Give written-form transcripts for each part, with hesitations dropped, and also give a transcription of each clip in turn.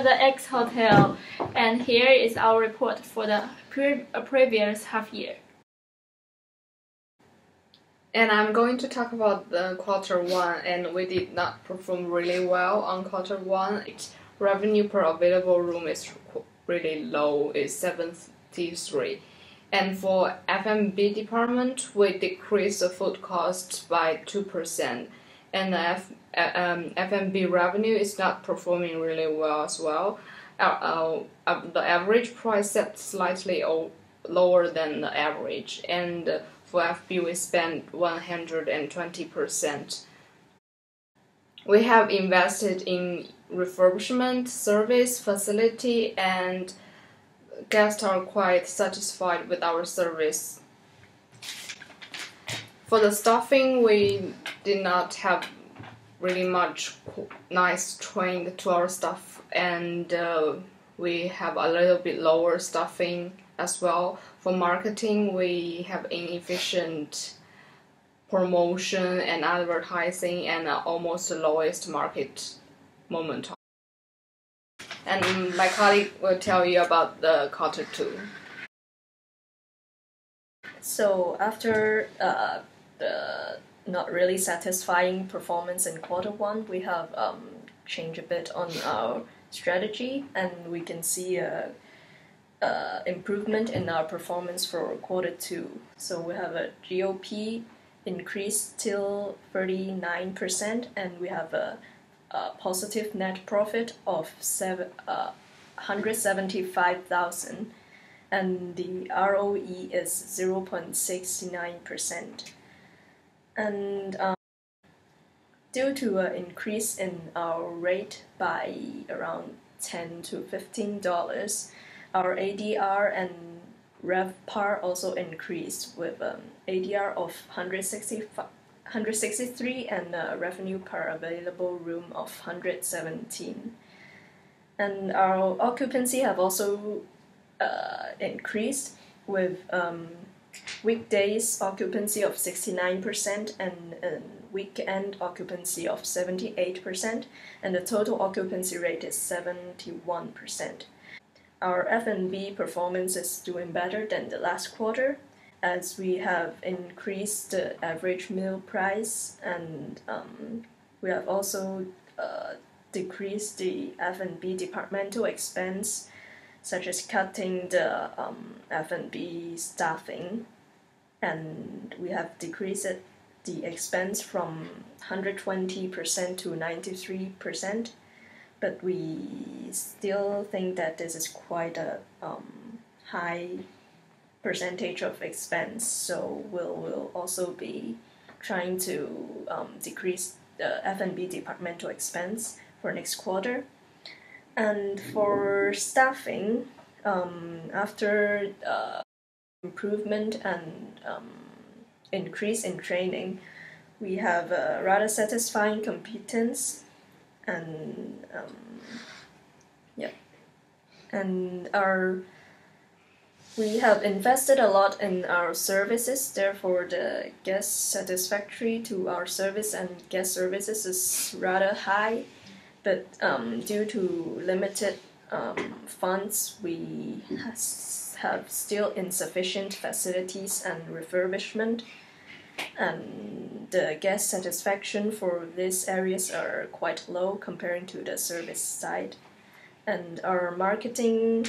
the X Hotel, and here is our report for the previous half year. And I'm going to talk about the Q1, and we did not perform really well on Q1. Revenue per available room is really low, it's 73. And for F&B department, we decreased the food cost by 2%. And the F&B revenue is not performing really well as well. The average price set slightly lower than the average, and for FB we spent 120%. We have invested in refurbishment, service, facility, and guests are quite satisfied with our service. For the staffing, we did not have really much nice trained to our staff, and we have a little bit lower staffing as well. For marketing, we have inefficient promotion and advertising and almost the lowest market momentum. And my colleague will tell you about the Q2. So after the not really satisfying performance in Q1, we have changed a bit on our strategy, and we can see a improvement in our performance for Q2. So we have a GOP increase till 39%, and we have a positive net profit of 175,000, and the ROE is 0.69%. And due to an increase in our rate by around $10 to $15, our ADR and RevPAR also increased with ADR of 163 and revenue per available room of 117. And our occupancy have also increased with weekdays occupancy of 69% and weekend occupancy of 78%, and the total occupancy rate is 71%. Our F&B performance is doing better than the last quarter, as we have increased the average meal price, and we have also decreased the F&B departmental expense, such as cutting the F&B staffing, and we have decreased the expense from 120% to 93%, but we still think that this is quite a high percentage of expense, so we'll also be trying to decrease the F&B departmental expense for next quarter. And for staffing, after improvement and increase in training, we have a rather satisfying competence, and we have invested a lot in our services, therefore the guest satisfactory to our service and guest services is rather high, but due to limited funds, we have still insufficient facilities and refurbishment, and the guest satisfaction for these areas are quite low comparing to the service side. And our marketing,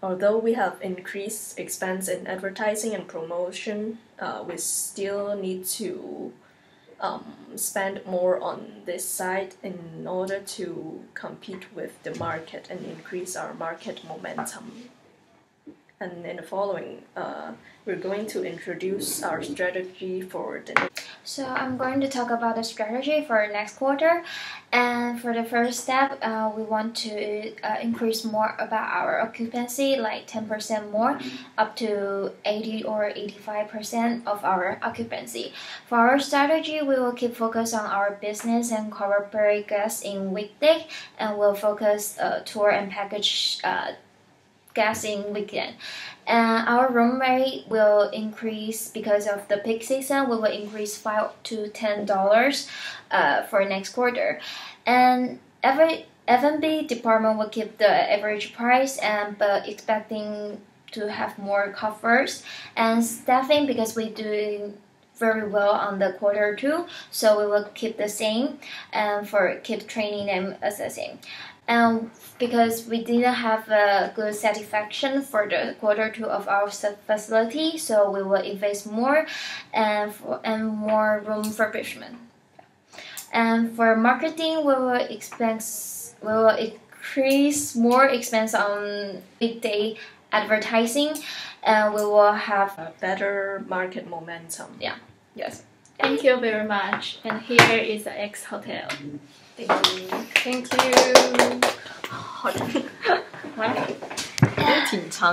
although we have increased expense in advertising and promotion, we still need to spend more on this side in order to compete with the market and increase our market momentum. And in the following, we're going to introduce our strategy for the next. So I'm going to talk about the strategy for next quarter. And for the first step, we want to increase more about our occupancy, like 10% more, up to 80 or 85% of our occupancy. For our strategy, we will keep focus on our business and corporate guests in weekday, and we'll focus tour and package guests in weekend. And our room rate will increase because of the peak season. We will increase $5 to $10 for next quarter. And F&B department will keep the average price, but expecting to have more covers. And staffing, because we're doing very well on the Q2, so we will keep the same and keep training and assessing. And because we didn't have a good satisfaction for the Q2 of our facility, so we will invest more and more room refurbishment. And for marketing, we will increase more expense on weekday advertising, and we will have A better market momentum. Yeah. Yes. Thank you very much. And here is the X Hotel. Thank you. Thank you. 挺长。